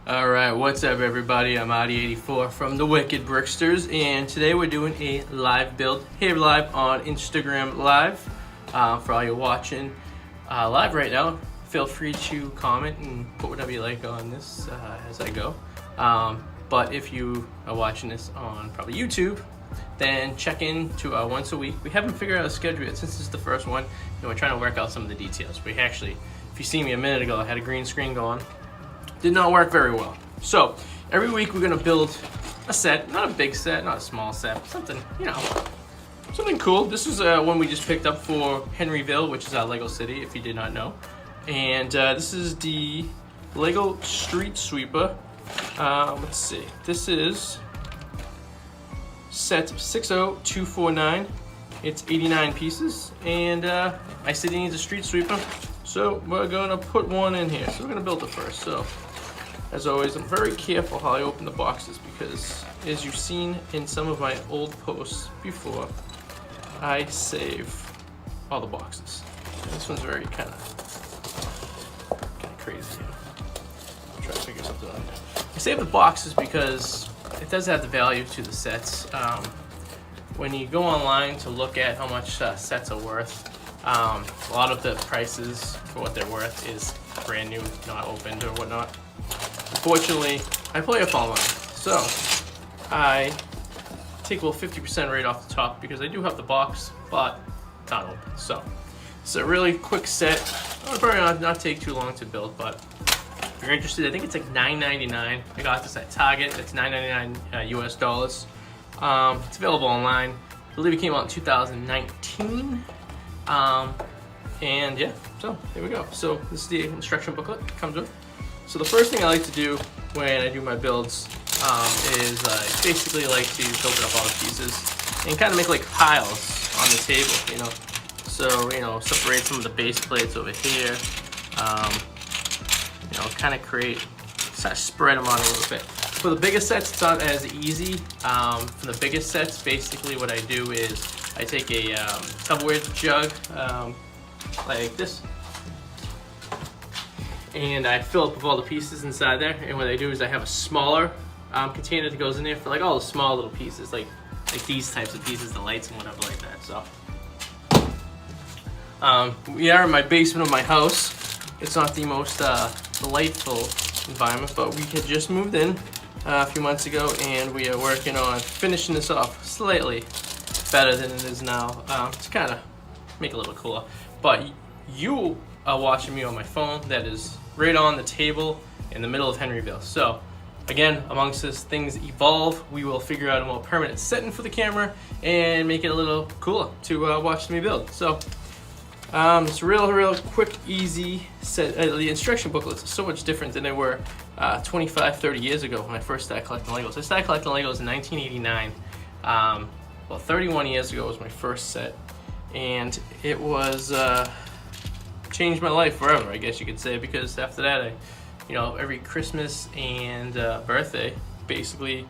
Alright, what's up everybody? I'm Adi84 from the Wicked Bricksters, and today we're doing a live build here live on Instagram Live. For all you watching live right now, feel free to comment and put whatever you like on this as I go. But if you are watching this on probably YouTube, then check in to once a week. We haven't figured out a schedule yet since this is the first one, and we're trying to work out some of the details. We actually, if you see me a minute ago, I had a green screen going. Did not work very well. So every week we're gonna build a set, not a big set, not a small set, something, you know, something cool. This is one we just picked up for Henryville, which is our Lego city, if you did not know. And this is the Lego Street Sweeper. Let's see, this is set 60249. It's 89 pieces, and my city needs a street sweeper, so we're gonna put one in here. So we're gonna build it first. So as always, I'm very careful how I open the boxes because, as you've seen in some of my old posts before, I save all the boxes. And this one's very kind of crazy. I'll try to figure something out. I save the boxes because it does have the value to the sets. When you go online to look at how much sets are worth, a lot of the prices for what they're worth is brand new, not opened or whatnot. Unfortunately, I play it online, so I take a little 50% right off the top because I do have the box, but not open. So it's a really quick set. It'll probably not take too long to build, but if you're interested, I think it's like $9.99. I got this at Target. It's $9.99 US dollars. It's available online. I believe it came out in 2019. And yeah, so there we go. So this is the instruction booklet it comes with. So the first thing I like to do when I do my builds is I basically like to build up all the pieces and kind of make like piles on the table, you know. So, you know, separate some of the base plates over here. You know, kind of spread them out a little bit. For the biggest sets, it's not as easy. For the biggest sets, basically what I do is I take a Tupperware jug like this, and I fill up with all the pieces inside there. And what I do is I have a smaller container that goes in there for like all the small little pieces, like these types of pieces, the lights and whatever like that. So we are in my basement of my house. It's not the most delightful environment, but we had just moved in a few months ago, and we are working on finishing this off slightly better than it is now, to kind of make it a little cooler. But you are watching me on my phone that is right on the table in the middle of Henryville. So again, amongst as things evolve, we will figure out a more permanent setting for the camera and make it a little cooler to watch me build. So it's real quick, easy set. The instruction booklets are so much different than they were 25, 30 years ago when I first started collecting Legos. I started collecting Legos in 1989. Well, 31 years ago was my first set, and it was changed my life forever, I guess you could say, because after that, you know, every Christmas and birthday basically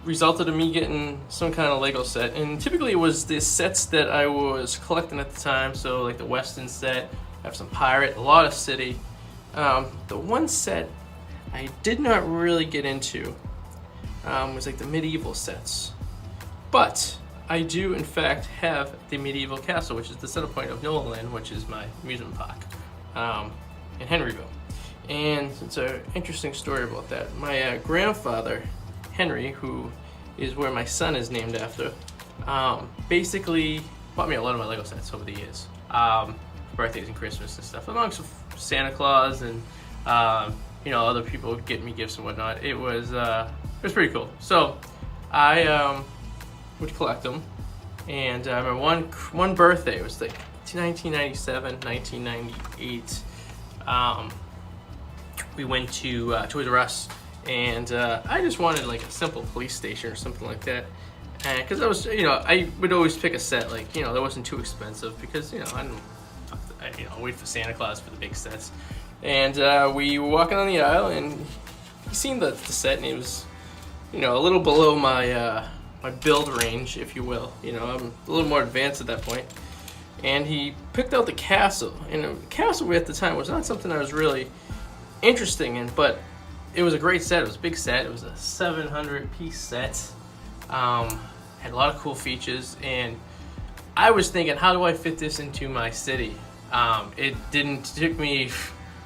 resulted in me getting some kind of Lego set. And typically it was the sets that I was collecting at the time, so like the Western set, I have some Pirate, a lot of City. The one set I did not really get into was like the medieval sets, but I do in fact have the medieval castle, which is the center point of Nolan, which is my amusement park in Henryville. And it's an interesting story about that. My grandfather, Henry, who is where my son is named after, basically bought me a lot of my Lego sets over the years, birthdays and Christmas and stuff, amongst Santa Claus and you know, other people get me gifts and whatnot. It was pretty cool. So I would collect them, and I remember one birthday, it was like 1997, 1998. We went to Toys R Us, and I just wanted like a simple police station or something like that. And because I was, you know, I would always pick a set like, you know, that wasn't too expensive because, you know, I wait for Santa Claus for the big sets. And we were walking on the aisle, and he seen the set, and it was, you know, a little below my my build range, if you will. You know, I'm a little more advanced at that point. And he picked out the castle, and the castle at the time was not something I was really interesting, but it was a great set. It was a big set. It was a 700-piece set. Had a lot of cool features, and I was thinking, how do I fit this into my city? It took me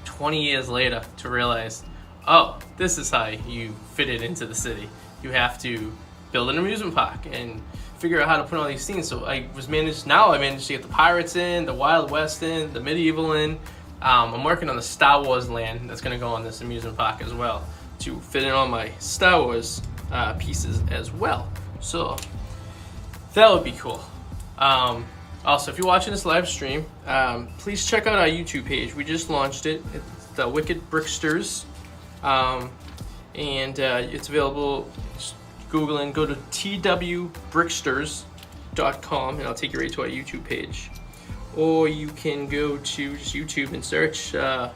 20 years later to realize, oh, this is how you fit it into the city. You have to build an amusement park and figure out how to put all these scenes. So I managed to get the pirates in, the Wild West in, the medieval in. I'm working on the Star Wars land that's going to go on this amusement park as well to fit in all my Star Wars pieces as well. So that would be cool. Also, if you're watching this live stream, please check out our YouTube page. We just launched it. It's the Wicked Bricksters. And it's available. Just Google and go to twbricksters.com, and I'll take you right to our YouTube page. Or you can go to just YouTube and search the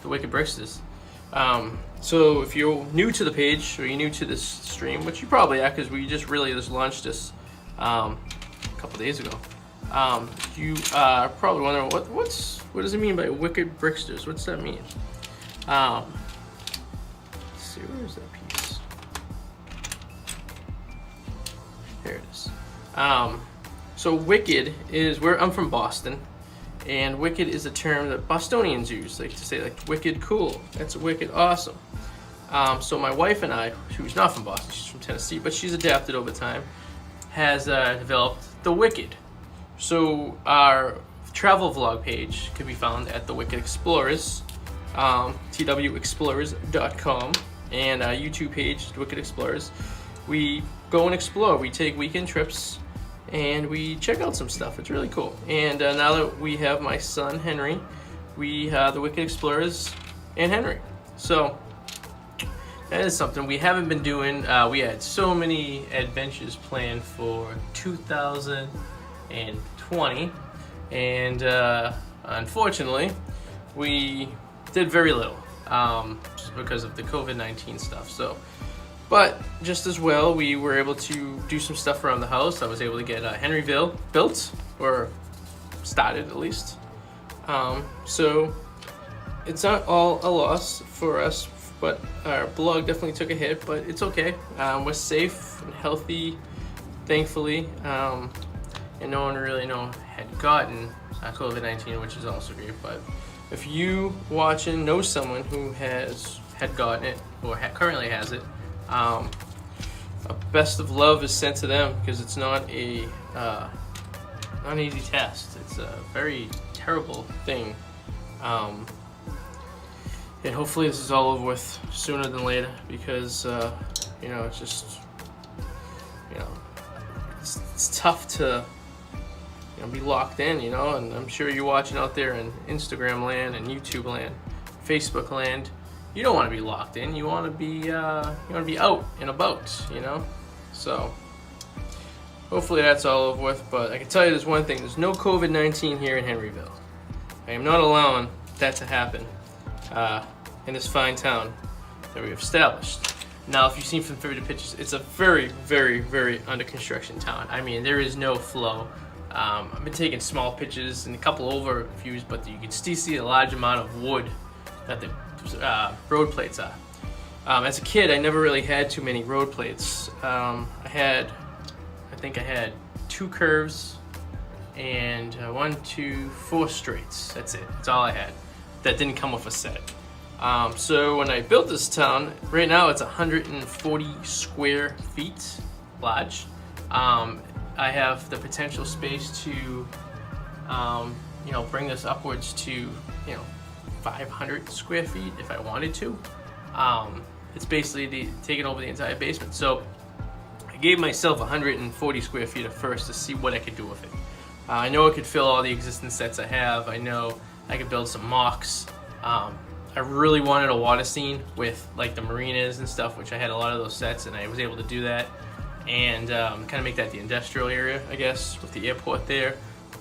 Wicked Bricksters. So if you're new to the page, or you're new to this stream, which you probably are, because we just launched this a couple days ago. You are probably wondering what does it mean by Wicked Bricksters? What's that mean? Let's see, where is that piece? Here it is. So wicked is where I'm from, Boston, and wicked is a term that Bostonians use, like to say like wicked cool. That's wicked awesome. So my wife and I, who's not from Boston, she's from Tennessee, but she's adapted over time, has developed the Wicked. So our travel vlog page can be found at the Wicked Explorers, twexplorers.com, and our YouTube page, the Wicked Explorers. We go and explore. We take weekend trips, and we check out some stuff. It's really cool. And now that we have my son Henry, we have the Wicked Explorers and Henry. So that is something we haven't been doing. We had so many adventures planned for 2020, and unfortunately, we did very little just because of the COVID-19 stuff. So, but just as well, we were able to do some stuff around the house. I was able to get Henryville built, or started at least. So it's not all a loss for us, but our blog definitely took a hit, but it's okay. We're safe and healthy, thankfully, and no one really had gotten COVID-19, which is also great. But if you watching know someone who had gotten it or currently has it, a best of love is sent to them, because it's not not an easy test. It's a very terrible thing. And hopefully this is all over with sooner than later, because it's just it's tough to be locked in, and I'm sure you're watching out there in Instagram land and YouTube land, Facebook land. You don't want to be locked in. You want to be out and about, So hopefully that's all over with. But I can tell you there's one thing: there's no COVID-19 here in Henryville. I am not allowing that to happen in this fine town that we have established. Now, if you've seen from the pictures, it's a very, very, very under construction town. I mean, there is no flow. I've been taking small pictures and a couple overviews, but you can still see a large amount of wood that the road plates are. As a kid, I never really had too many road plates. I think I had 2 curves and 1, 2, 4 straights. That's it. That's all I had. That didn't come with a set. So when I built this town, right now it's 140 square feet large. I have the potential space to, bring this upwards to, 500 square feet if I wanted to. It's basically taking over the entire basement. So I gave myself 140 square feet at first to see what I could do with it. I know I could fill all the existing sets I have. I know I could build some mocks. I really wanted a water scene with like the marinas and stuff, which I had a lot of those sets, and I was able to do that. And kind of make that the industrial area, I guess, with the airport there.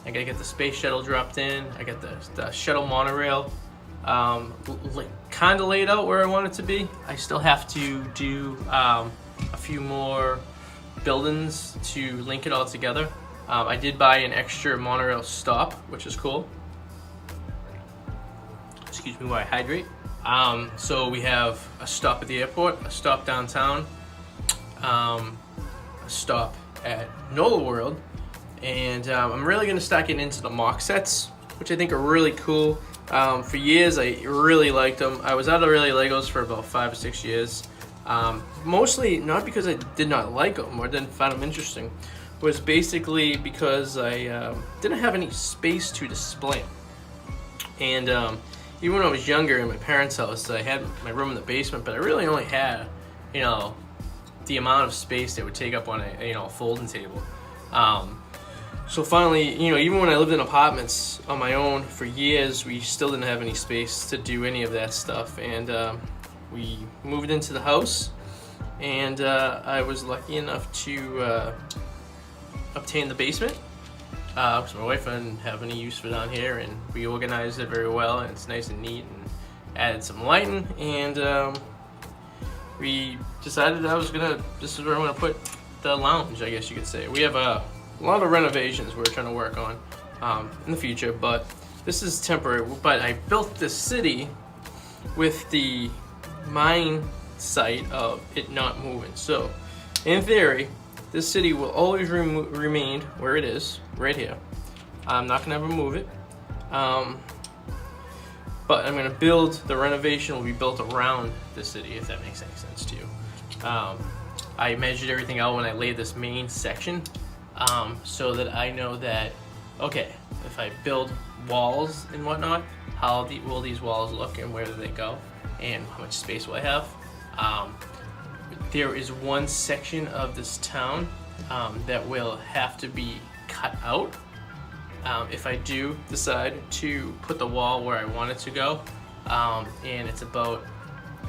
I gotta get the space shuttle dropped in. I got the shuttle monorail kind of laid out where I want it to be. I still have to do a few more buildings to link it all together. I did buy an extra monorail stop, which is cool. Excuse me while I hydrate. So we have a stop at the airport, a stop downtown, a stop at NOLA World, and I'm really going to start getting into the mock sets, which I think are really cool. For years, I really liked them. I was out of really Legos for about 5 or 6 years. Mostly not because I did not like them or didn't find them interesting, was basically because I didn't have any space to display them. And even when I was younger in my parents' house, I had my room in the basement, but I really only had, the amount of space that would take up on a folding table. So finally, even when I lived in apartments on my own for years, we still didn't have any space to do any of that stuff. And we moved into the house, and I was lucky enough to obtain the basement. Because my wife didn't have any use for down here, and we organized it very well, and it's nice and neat, and added some lighting, and we decided this is where I'm gonna put the lounge, I guess you could say. We have a lot of renovations we're trying to work on in the future, but this is temporary. But I built this city with the mindset of it not moving. So, in theory, this city will always remain where it is, right here. I'm not gonna ever move it. But I'm gonna build, the renovation will be built around the city, if that makes any sense to you. I measured everything out when I laid this main section, so that I know that, okay, if I build walls and whatnot, how will these walls look and where do they go, and how much space will I have. There is one section of this town that will have to be cut out if I do decide to put the wall where I want it to go. And it's about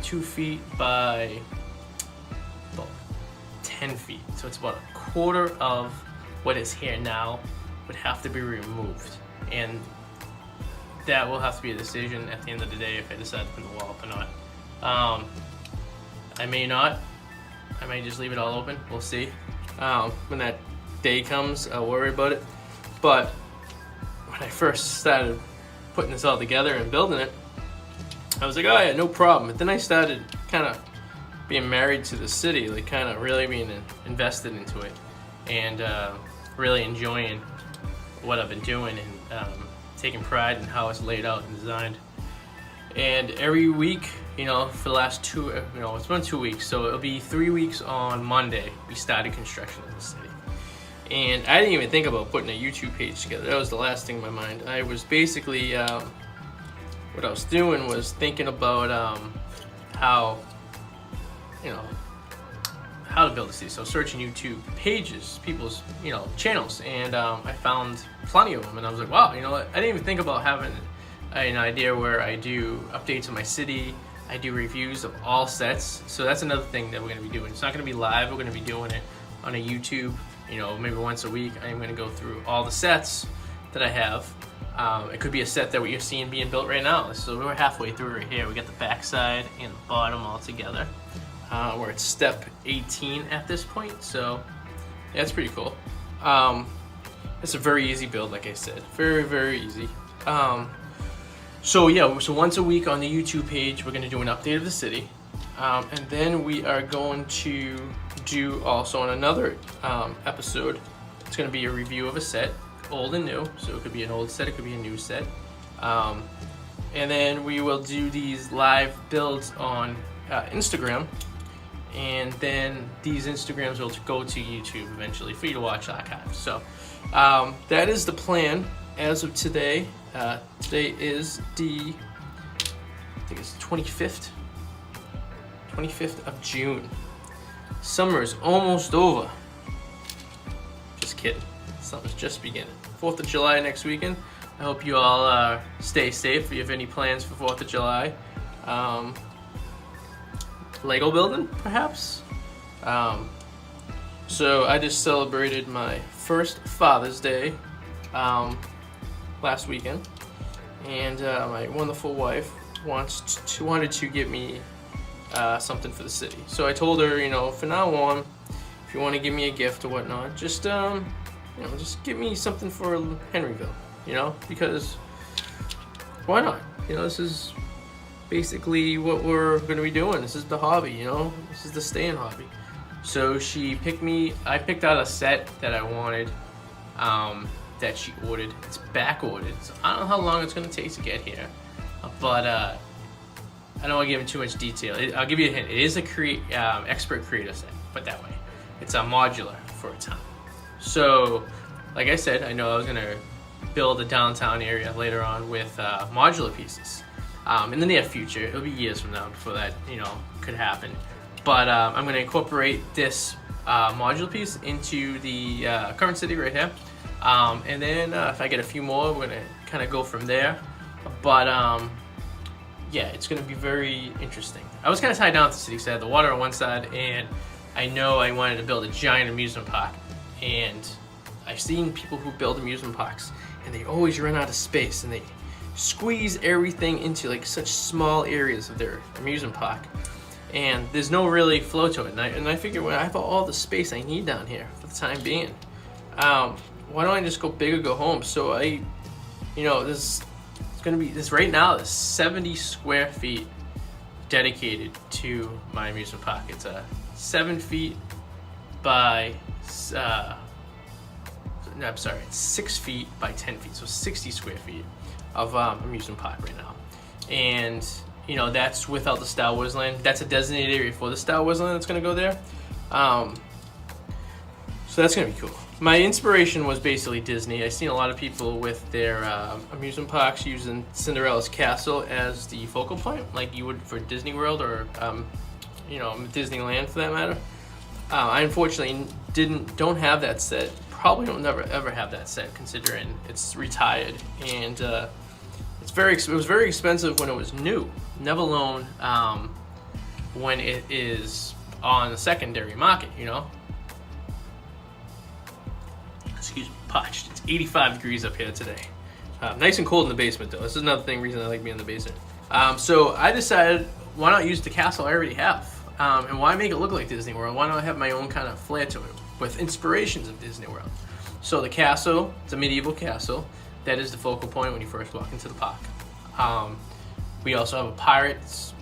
2 feet by about 10 feet. So it's about a quarter of what is here now would have to be removed. And that will have to be a decision at the end of the day if I decide to put the wall up or not. I may not. I might just leave it all open. We'll see. When that day comes, I'll worry about it. But when I first started putting this all together and building it, I was like, oh yeah, no problem. But then I started kind of being married to the city, like kind of really being invested into it, and really enjoying what I've been doing, and taking pride in how it's laid out and designed. And every week, for the last it's been 2 weeks, so it'll be 3 weeks on Monday, we started construction in the city. And I didn't even think about putting a YouTube page together. That was the last thing in my mind. I was basically, what I was doing was thinking about how to build a city. So searching YouTube pages, people's, channels, and I found plenty of them. And I was like, wow, I didn't even think about having an idea where I do updates on my city. I do reviews of all sets. So that's another thing that we're going to be doing. It's not going to be live. We're going to be doing it on a YouTube, maybe once a week. I'm going to go through all the sets that I have. It could be a set that you're seeing being built right now. So we're halfway through right here. We got the backside and the bottom all together. We're at step 18 at this point. So yeah, it's pretty cool. It's a very easy build, like I said. Very, very easy. So once a week on the YouTube page, we're going to do an update of the city. And then we are going to do also on another episode, it's going to be a review of a set, old and new. So it could be an old set, it could be a new set. And then we will do these live builds on Instagram. And then these Instagrams will go to YouTube eventually for you to watch archives. So that is the plan as of today. Today is I think it's 25th of June. Summer is almost over. Just kidding. Summer's just beginning. 4th of July next weekend. I hope you all stay safe. If you have any plans for 4th of July. Lego building, perhaps? So I just celebrated my first Father's Day last weekend, and my wonderful wife wanted to get me something for the city. So I told her, from now on, if you want to give me a gift or whatnot, just just give me something for Henryville, because why not? This is basically what we're gonna be doing. This is the hobby, you know? This is the staying hobby. So I picked out a set that I wanted, that she ordered. It's back ordered, so I don't know how long it's gonna take to get here. But I don't want to give him too much detail. I'll give you a hint. It is a expert creator set, put that way. It's a modular for a time. So, like I said, I know I was gonna build a downtown area later on with modular pieces. In the near future, it'll be years from now before that, you know, could happen. But I'm gonna incorporate this modular piece into the current city right here. And then if I get a few more, we're gonna kind of go from there. But yeah, it's gonna be very interesting. I was kind of tied down to the city because I had the water on one side, and I know I wanted to build a giant amusement park. And I've seen people who build amusement parks, and they always run out of space, and they squeeze everything into like such small areas of their amusement park, and there's no really flow to it. And I figure, well, I have all the space I need down here for the time being. Why don't I just go big or go home? So this right now is 70 square feet dedicated to my amusement park. It's a 7 feet by it's 6 feet by 10 feet, so 60 square feet of amusement park right now. And you know, that's without the Star Wars land. That's a designated area for the Star Wars land that's gonna go there. So that's gonna be cool. My inspiration was basically Disney. I've seen a lot of people with their amusement parks using Cinderella's castle as the focal point, like you would for Disney World or Disneyland for that matter. I unfortunately don't have that set. Probably don't never ever have that set, considering it's retired, and it was very expensive when it was new. Never alone when it is on the secondary market, you know. Excuse me, parched. It's 85 degrees up here today. Nice and cold in the basement, though. This is another reason I like being in the basement. So I decided, why not use the castle I already have? And why make it look like Disney World? Why not have my own kind of flair to it with inspirations of Disney World? So the castle, it's a medieval castle. That is the focal point when you first walk into the park. We also have a Pirates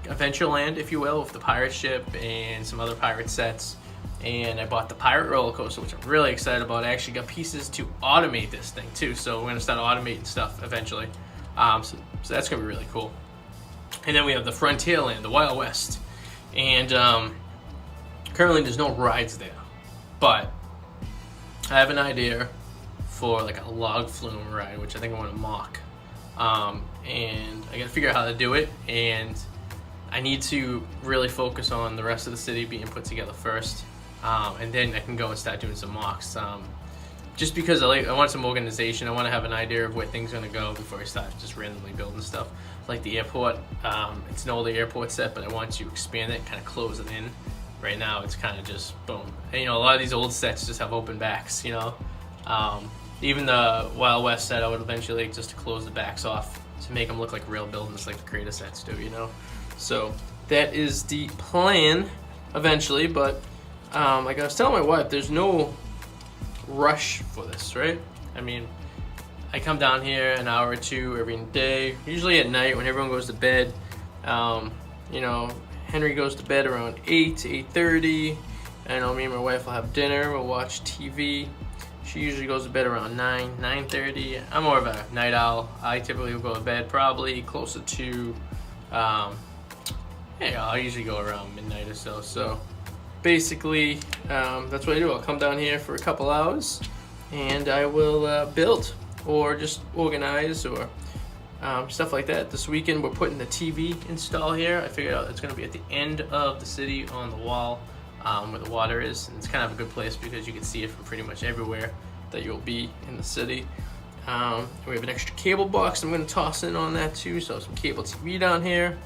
Adventureland, if you will, with the pirate ship and some other pirate sets. And I bought the pirate roller coaster, which I'm really excited about. I actually got pieces to automate this thing too, so we're gonna start automating stuff eventually. So that's gonna be really cool. And then we have the Frontierland, the Wild West. And currently there's no rides there, but I have an idea for like a log flume ride, which I think I want to mock. And I gotta figure out how to do it, and I need to really focus on the rest of the city being put together first, and then I can go and start doing some mocks. Just because I want some organization. I want to have an idea of where things are gonna go before I start just randomly building stuff. Like the airport, it's an older airport set, but I want to expand it, kind of close it in. Right now, it's kind of just boom. And, you know, a lot of these old sets just have open backs. You know, even the Wild West set, I would eventually just to close the backs off to make them look like real buildings, like the creator sets do. You know, so that is the plan eventually. But like I was telling my wife, there's no rush for this, right? I mean, I come down here an hour or two every day, usually at night when everyone goes to bed. You know, Henry goes to bed around 8 to 8:30. I know me and my wife will have dinner, we'll watch TV. She usually goes to bed around 9:30. I'm more of a night owl. I typically will go to bed probably closer to, I'll usually go around midnight or so. So basically, that's what I do. I'll come down here for a couple hours and I will build or just organize or stuff like that. This weekend we're putting the TV install here. I figured out it's going to be at the end of the city on the wall where the water is, and it's kind of a good place because you can see it from pretty much everywhere that you'll be in the city. We have an extra cable box I'm going to toss in on that too, so some cable TV down here.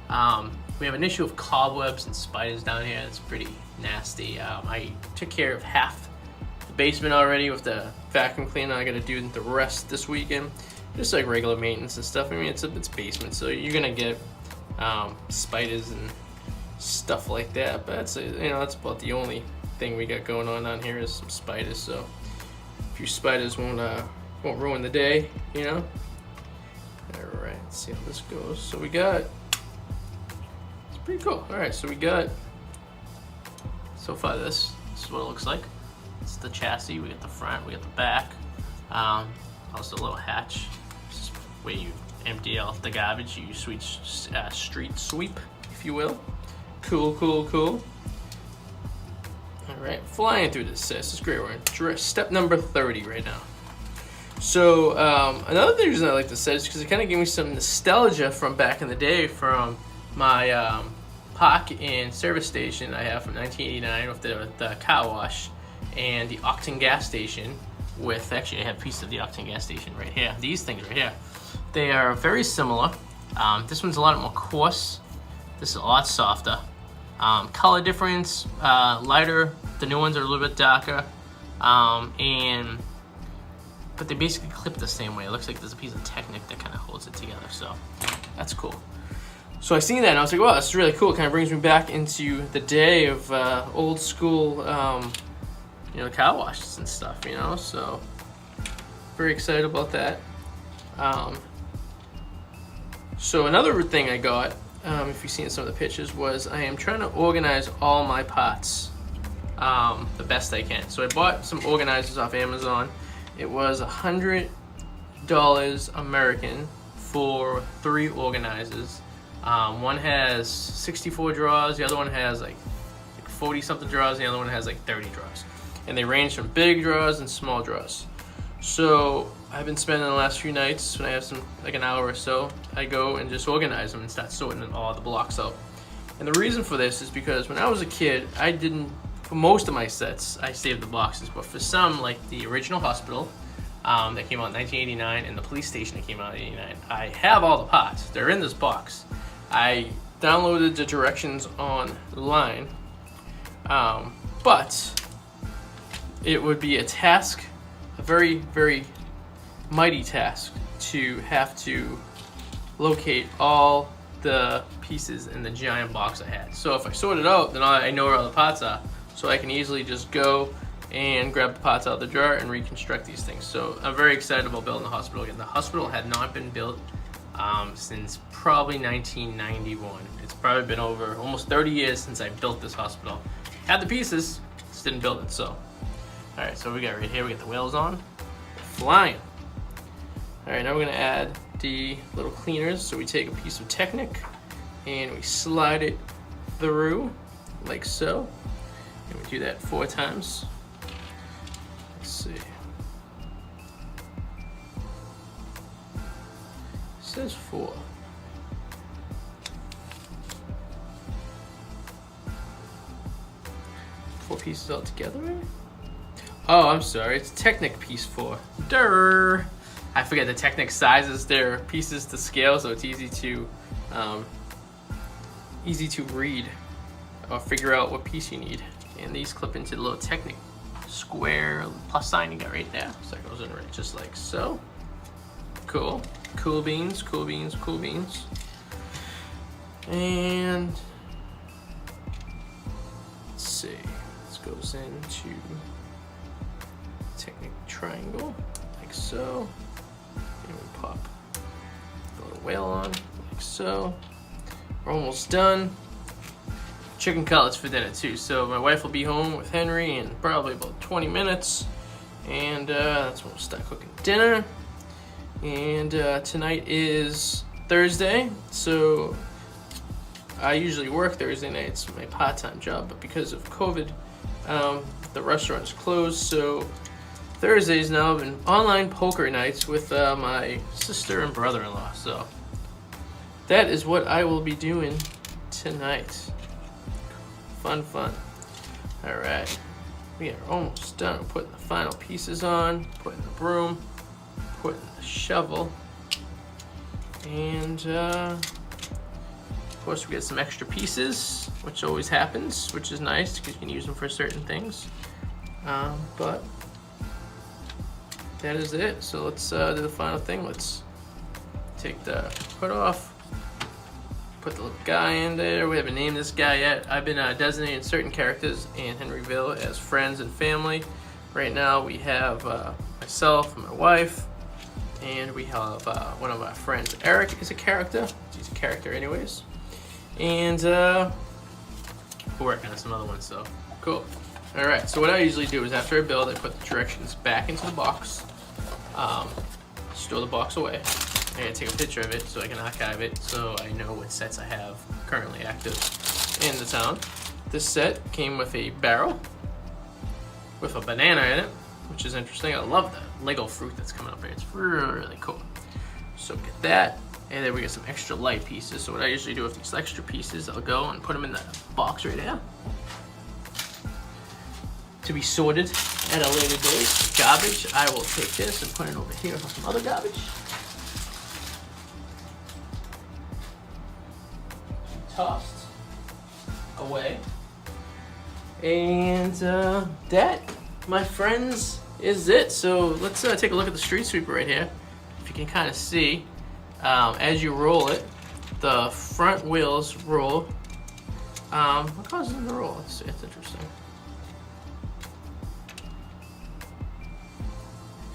We have an issue of cobwebs and spiders down here. It's pretty nasty. I took care of half the basement already with the vacuum cleaner. I got to do the rest this weekend. Just like regular maintenance and stuff. I mean, it's basement, so you're gonna get spiders and stuff like that. But that's that's about the only thing we got going on down here is some spiders. So a few spiders won't ruin the day, you know. All right. let's see how this goes. So we got, it's pretty cool. All right, so we got, so far this is what it looks like. It's the chassis, we got the front, we got the back. Also a little hatch. This is where you empty out the garbage, you street sweep, if you will. Cool, cool, cool. All right, flying through this. This is great. We're in step number 30 right now. So another reason I like this set is because it kind of gave me some nostalgia from back in the day from my park and service station I have from 1989 with the car wash and the Octane gas station with, actually I have a piece of the Octane gas station right here. These things right here. They are very similar. This one's a lot more coarse. This is a lot softer. Color difference, lighter. The new ones are a little bit darker. But they basically clip the same way. It looks like there's a piece of Technic that kind of holds it together, so that's cool. So I seen that and I was like, wow, this is really cool. It kind of brings me back into the day of old school, you know, car washes and stuff, you know, so very excited about that. So another thing I got, if you've seen some of the pictures, was I am trying to organize all my pots the best I can. So I bought some organizers off Amazon. It was $100 American for 3 organizers. One has 64 drawers, the other one has like 40 something drawers, and the other one has like 30 drawers. And they range from big drawers and small drawers. So I've been spending the last few nights, when I have some, like an hour or so, I go and just organize them and start sorting all the blocks out. And the reason for this is because when I was a kid, I didn't, for most of my sets, I saved the boxes, but for some, like the original hospital that came out in 1989 and the police station that came out in 89, I have all the pots. They're in this box. I downloaded the directions online, but it would be a task, a very, very mighty task, to have to locate all the pieces in the giant box I had. So if I sort it out, then I know where all the pots are. So I can easily just go and grab the pots out of the drawer and reconstruct these things. So I'm very excited about building the hospital again. The hospital had not been built since probably 1991. It's probably been over almost 30 years since I built this hospital. Had the pieces, just didn't build it, so. All right, so we got right here, we got the wheels on. Flying. All right, now we're gonna add the little cleaners. So we take a piece of Technic and we slide it through like so. And we do that 4 times. Let's see. It says 4. Four pieces all together, maybe? Oh, I'm sorry. It's Technic piece 4. Durr. I forget the Technic sizes their pieces to scale, so it's easy to read or figure out what piece you need. And these clip into the little Technic square plus sign you got right there. So that goes in right just like so. Cool. Cool beans, cool beans, cool beans. And let's see. This goes into Technic triangle like so. And we pop the little whale on like so. We're almost done. Chicken cutlets for dinner too. So my wife will be home with Henry in probably about 20 minutes. And that's when we'll start cooking dinner. And tonight is Thursday. So I usually work Thursday nights, my part-time job. But because of COVID, the restaurant is closed. So Thursdays now have been online poker nights with my sister and brother-in-law. So that is what I will be doing tonight. Fun, fun. All right, we are almost done. We're putting the final pieces on, putting the broom, putting the shovel, and of course we get some extra pieces, which always happens, which is nice because you can use them for certain things. But that is it. So let's do the final thing. Let's take the hood off. Put the little guy in there. We haven't named this guy yet. I've been designating certain characters in Henryville as friends and family. Right now we have myself and my wife, And we have one of our friends, Eric, is a character. He's a character anyways. And we're working on some other ones, so cool. All right, so what I usually do is after I build, I put the directions back into the box, store the box away. I gotta take a picture of it so I can archive it so I know what sets I have currently active in the town. This set came with a barrel with a banana in it, which is interesting. I love the Lego fruit that's coming up here. It's really cool. So get that, and then we get some extra light pieces. So what I usually do with these extra pieces, I'll go and put them in the box right there to be sorted at a later date. Garbage, I will take this and put it over here for some other garbage. Tossed away. And that, my friends, is it. So let's take a look at the street sweeper right here. If you can kind of see, as you roll it, the front wheels roll. What causes them to roll? Let's see, it's interesting.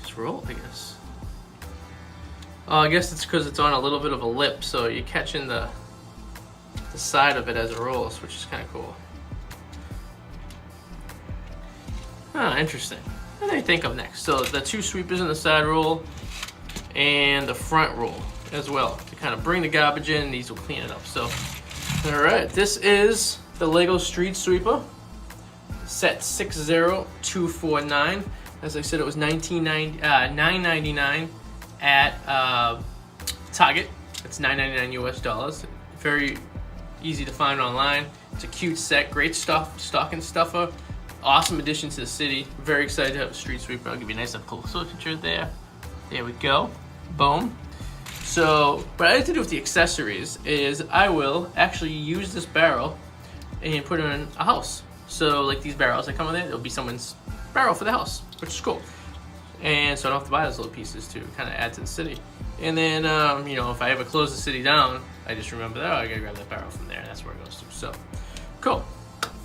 Just roll, I guess. Oh, I guess it's because it's on a little bit of a lip, so you're catching the side of it as it rolls, which is kind of cool. Ah, interesting. What do I think of next? So the two sweepers in the side roll and the front roll as well to kind of bring the garbage in. These will clean it up. So, all right, this is the Lego Street Sweeper set 60249. As I said, it was $9.99 at Target. That's $9.99 US dollars. Very easy to find online. It's a cute set, great stuff, stocking stuffer. Awesome addition to the city. Very excited to have a street sweeper. I'll give you a nice up close picture there. There we go. Boom. So what I like to do with the accessories is I will actually use this barrel and put it in a house. So like these barrels that come with it, it'll be someone's barrel for the house, which is cool. And so I don't have to buy those little pieces to kind of add to the city. And then, you know, if I ever close the city down, I just remember that, oh, I gotta grab that barrel from there, and that's where it goes to. So, cool.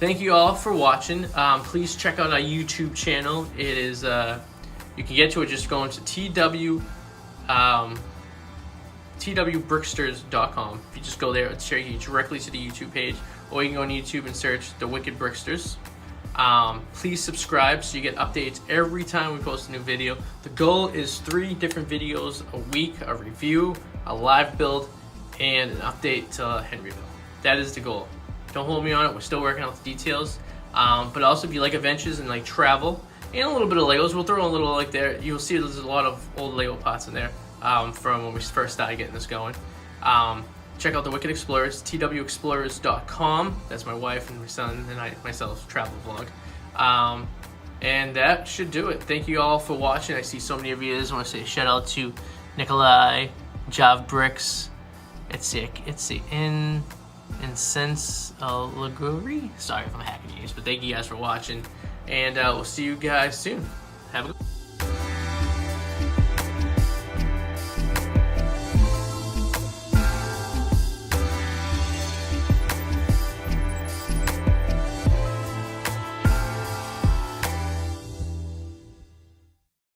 Thank you all for watching. Please check out our YouTube channel. It is, you can get to it just going to twbricksters.com. If you just go there, it'll take you directly to the YouTube page, or you can go on YouTube and search The Wicked Bricksters. Please subscribe so you get updates every time we post a new video. The goal is 3 different videos a week, a review, a live build, and an update to Henryville. That is the goal. Don't hold me on it, we're still working out the details. But also if you like adventures and like travel, and a little bit of Legos, we'll throw a little like there. You'll see there's a lot of old Lego parts in there from when we first started getting this going. Check out the Wicked Explorers, twexplorers.com. That's my wife and my son and myself travel vlog. And that should do it. Thank you all for watching. I see so many of you. I just want to say a shout out to Nikolai, Jav Bricks, Itzy Incense Liguri. Sorry if I'm hacking names, but thank you guys for watching. And we'll see you guys soon. Have a good